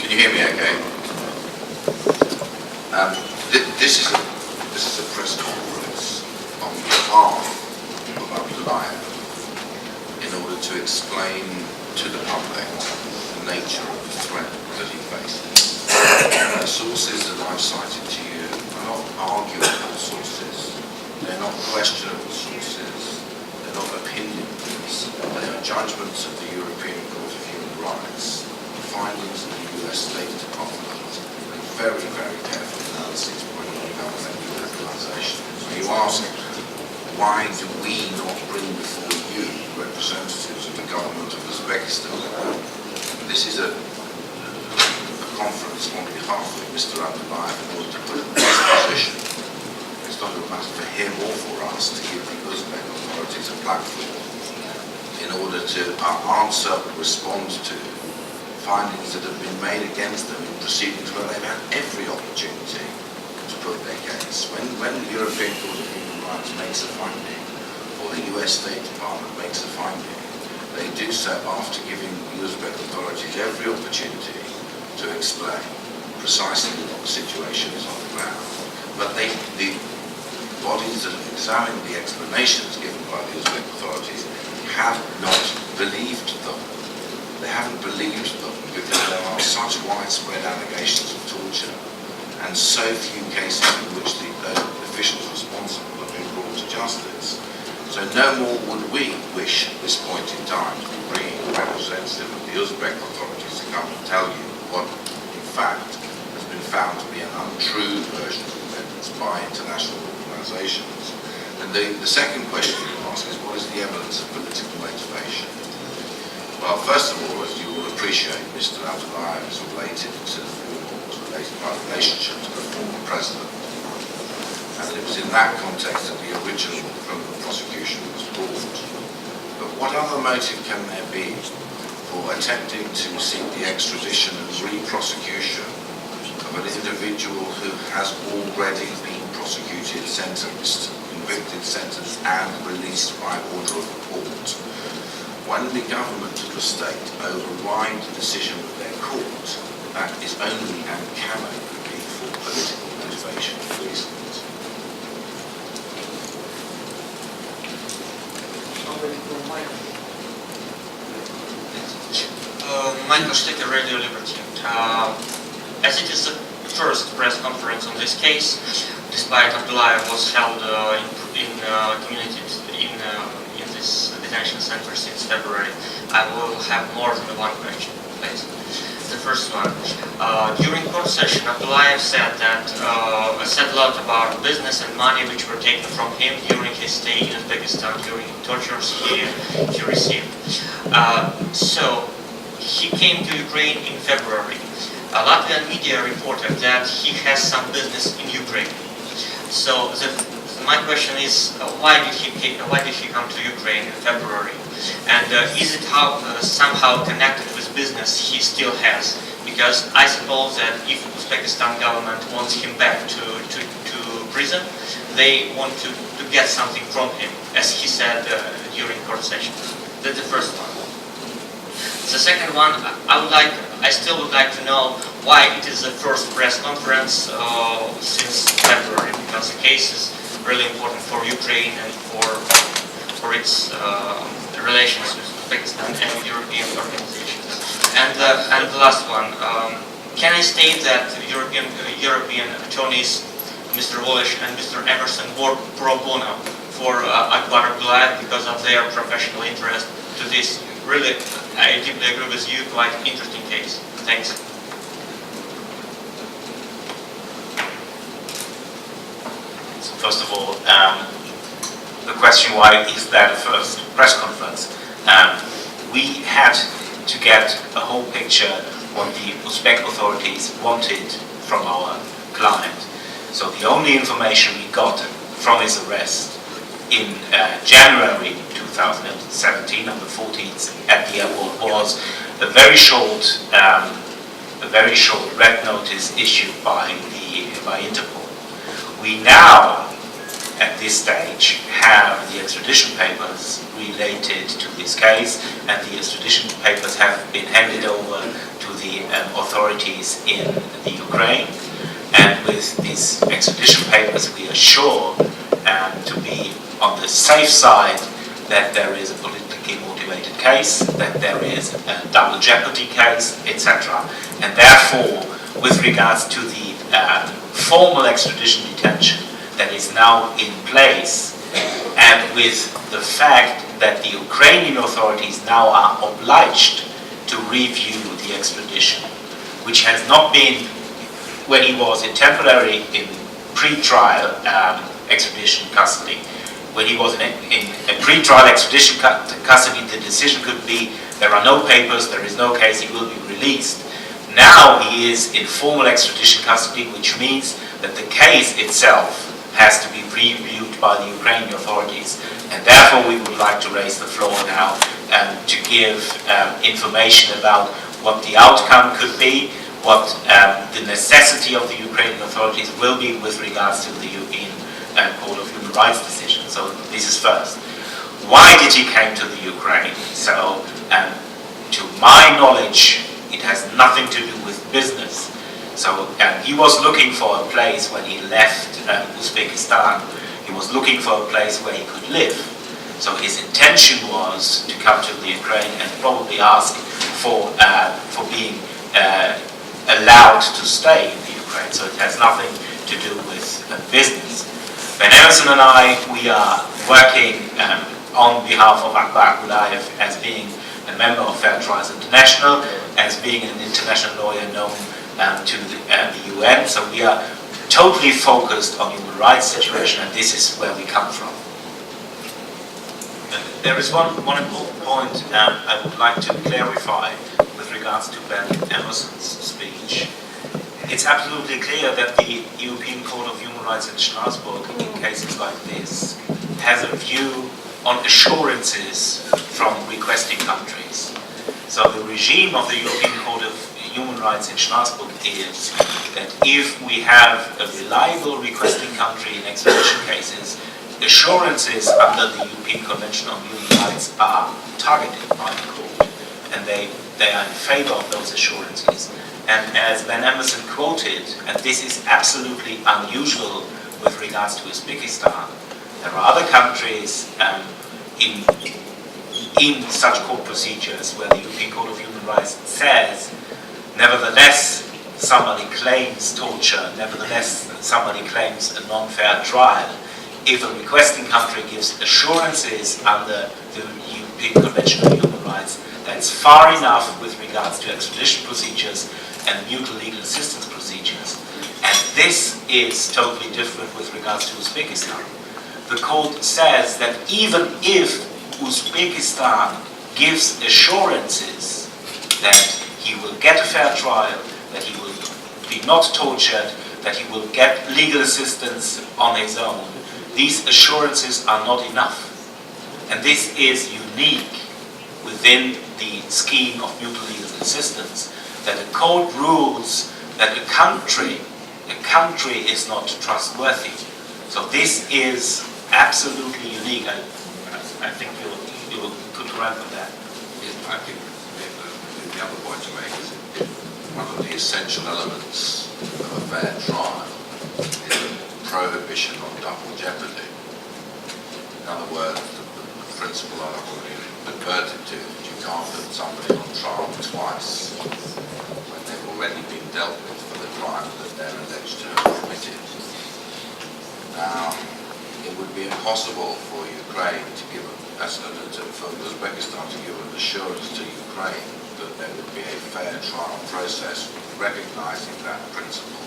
Can you hear me okay? This is a press conference on behalf of Abdullayev in order to explain to the public the nature of the threat that he faces. The sources that I've cited to you are not arguable sources. They're not questionable sources. They're not opinions. They are judgments of the European Court of Human Rights, findings of the US State Department, and very, very careful analysis by non-governmental organizations. You ask, why do we not bring before you representatives of the government of Uzbekistan? This is a conference on behalf of Mr. Abdullayev in order to put in his position. It's not a matter for him or for us to give the Uzbek authorities a platform in order to answer, respond to findings that have been made against them in proceedings where they've had every opportunity to put their case. When the European Court of Human Rights makes a finding, or the US State Department makes a finding, they do so after giving the Uzbek authorities every opportunity to explain precisely what the situation is on the ground. But the bodies that have examined the explanations given by the Uzbek authorities have not believed them. They haven't believed them because there are such widespread allegations of torture and so few cases in which the officials responsible have been brought to justice. So no more would we wish at this point in time to be bringing a representative of the Uzbek authorities to come and tell you what, in fact, has been found to be an untrue version of events by international organizations. And the second question you ask is, what is the evidence of political motivation? Well, first of all, as you will appreciate, Mr. Abdullayev is related to the former, was related by relationship to the former president. And it was in that context that the original criminal prosecution was brought. But what other motive can there be for attempting to seek the extradition and re-prosecution of an individual who has already been prosecuted, sentenced, convicted, sentenced, and released by order of the court? When the government of the state override the decision of their court, that is only and can only be for political motivation reasons. Michael Stecker, Radio Liberty. As it is the first press conference on this case, despite Abdullayev was held in this detention center since February, I will have more than one question, please. The first one. During court session, Abdullayev said a lot about business and money which were taken from him during his stay in Uzbekistan, during tortures he received. So he came to Ukraine in February. Latvian media reported that he has some business in Ukraine. So my question is, why did he come to Ukraine in February? And is it somehow connected with business he still has? Because I suppose that if Uzbekistan government wants him back to prison, they want to get something from him, as he said during court session. That's the first one. The second one, I still would like to know why it is the first press conference since February, because the case is really important for Ukraine and for its relations with Uzbekistan and European organizations. And the last one, can I state that European attorneys, Mr. Walsh and Mr. Emerson, work pro bono for Akbar Abdullayev because of their professional interest to this really, I deeply agree with you, quite interesting case. Thanks. First of all, the question why is that a first press conference? We had to get a whole picture what the Uzbek authorities wanted from our client. So the only information we got from his arrest in January 2017, on the 14th at the airport, was a very short red notice issued by Interpol. We now, at this stage, have the extradition papers related to this case, and the extradition papers have been handed over to the authorities authorities in the Ukraine. And with these extradition papers, we are sure to be on the safe side that there is a politically motivated case, that there is a double jeopardy case, etc. And therefore, with regards to the formal extradition detention that is now in place, and with the fact that the Ukrainian authorities now are obliged to review the extradition, which has not been when he was in temporary in pre-trial extradition custody. When he was in a pre-trial extradition custody, the decision could be there are no papers, there is no case, he will be released. Now he is in formal extradition custody, which means that the case itself has to be reviewed by the Ukrainian authorities. And therefore we would like to raise the floor now to give information about what the outcome could be, what the necessity of the Ukrainian authorities will be with regards to the European Court of Human Rights decision. So this is first. Why did he came to the Ukraine? So to my knowledge, it has nothing to do with business. So he was looking for a place when he left Uzbekistan. He was looking for a place where he could live. So his intention was to come to the Ukraine and probably ask for being allowed to stay in the Ukraine. So it has nothing to do with business. Ben Emerson and I, we are working on behalf of Akbar Abdullayev as being a member of Fair Trials International, as being an international lawyer known to the UN. So we are totally focused on human rights situation, and this is where we come from. There is one important point I would like to clarify with regards to Ben Emerson's speech. It's absolutely clear that the European Court of Human Rights in Strasbourg, in cases like this, has a view on assurances from requesting countries. So the regime of the European Court of Human Rights in Strasbourg is that if we have a reliable requesting country in extradition cases, assurances under the European Convention on Human Rights are targeted by the court, and they are in favor of those assurances. And as Ben Emerson quoted, and this is absolutely unusual with regards to Uzbekistan, there are other countries in such court procedures where the European Court of Human Rights says, nevertheless, somebody claims torture, nevertheless, somebody claims a non-fair trial. If a requesting country gives assurances under the European Convention on Human Rights, that's far enough with regards to extradition procedures and mutual legal assistance procedures. And this is totally different with regards to Uzbekistan. The court says that even if Uzbekistan gives assurances that he will get a fair trial, that he will be not tortured, that he will get legal assistance on his own, these assurances are not enough. And this is unique within the scheme of mutual legal assistance, that the court rules that a country is not trustworthy. So this is absolutely unique. I think you could wrap on that. Yes, I think the other point to make is one of the essential elements of a fair trial is the prohibition on double jeopardy. In other words, the principle I've already adverted to, that you can't put somebody on trial twice when they've already been dealt with for the crime that they're alleged to have committed. Now, it would be impossible for Ukraine to give, for Uzbekistan to give an assurance to Ukraine that there would be a fair trial process recognizing that principle,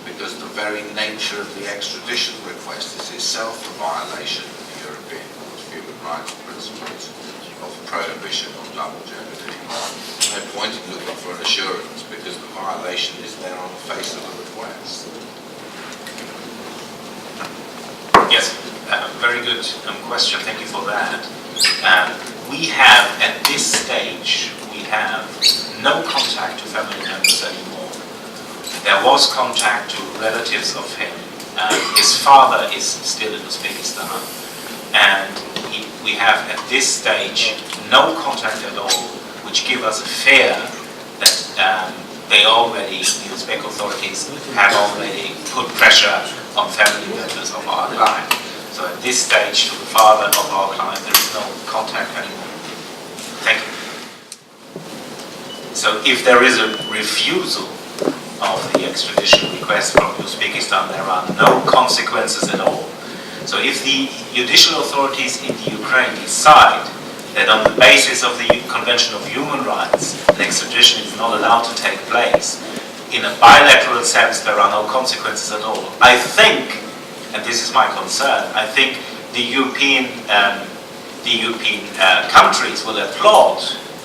because the very nature of the extradition request is itself a violation of the European Court of Human Rights principles of prohibition on double jeopardy. No point in looking for an assurance because the violation is there on the face of the request. Yes, very good question. Thank you for that. We have, at this stage, we have no contact to family members anymore. There was contact to relatives of him. His father is still in Uzbekistan. And we have, at this stage, no contact at all, which gives us a fear that the Uzbek authorities have already put pressure on family members of our client. So at this stage, to the father of our client, there is no contact anymore. Thank you. So if there is a refusal of the extradition request from Uzbekistan, there are no consequences at all. So if the judicial authorities in the Ukraine decide that on the basis of the Convention of Human Rights, an extradition is not allowed to take place, in a bilateral sense there are no consequences at all. I think, and this is my concern, I think the European countries will applaud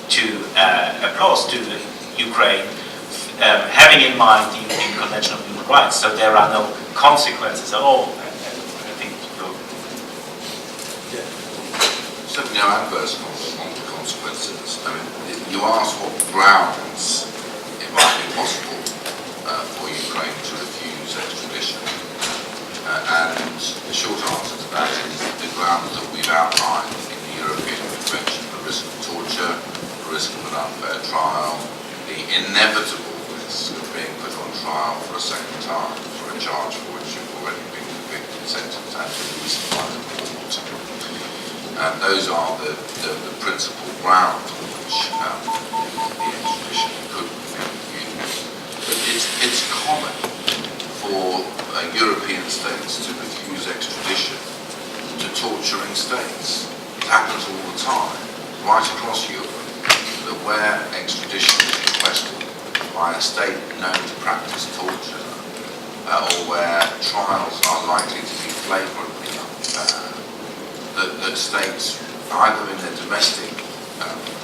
to Ukraine, having in mind the European Convention of Human Rights, so there are no consequences at all. I think certainly no adverse consequences. I mean, you ask what grounds it might be possible for Ukraine to refuse extradition, and the short answer to that is the grounds that we've outlined in the European Convention: the risk of torture, the risk of an unfair trial, the inevitable risk of being put on trial for a second time for a charge for which you've already been convicted, sentenced, and released by the court. And those are the principal grounds on which the extradition could be refused. But it's common for European states to refuse extradition to torturing states. It happens all the time, right across Europe, that where extradition is requested by a state known to practice torture, or where trials are likely to be flagrantly that states, either in their domestic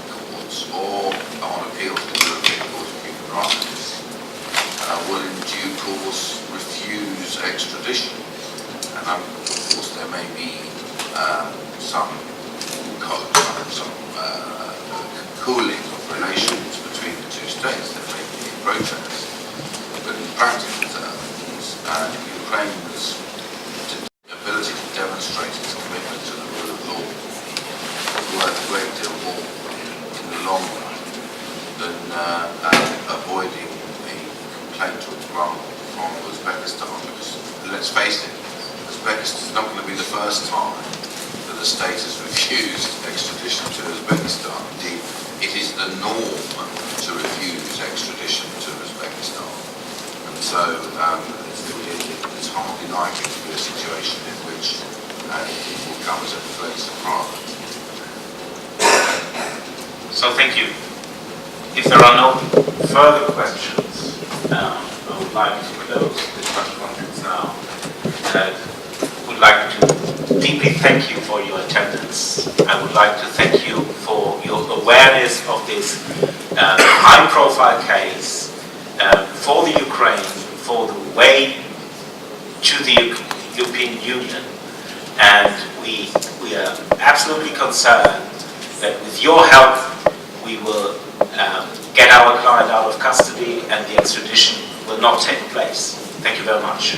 courts or on appeal to the European Court of Human Rights, will in due course refuse extradition. And of course there may be some cooling of relations between the two states. There may be a protest. But in practical terms, Ukraine's ability to demonstrate its commitment to the rule of law is worth a great deal more in the long run than avoiding a complaint or grumble from Uzbekistan, because let's face it, Uzbekistan is not going to be the first time that a state has refused extradition to Uzbekistan. Indeed, it is the norm to refuse extradition to Uzbekistan. And so it's hardly likely to be a situation in which it will come as a great surprise. So thank you. If there are no further questions, I would like to close this press conference now. I would like to deeply thank you for your attendance. I would like to thank you for your awareness of this high-profile case, for the Ukraine, for the way to the European Union. And we are absolutely concerned that with your help we will get our client out of custody and the extradition will not take place. Thank you very much.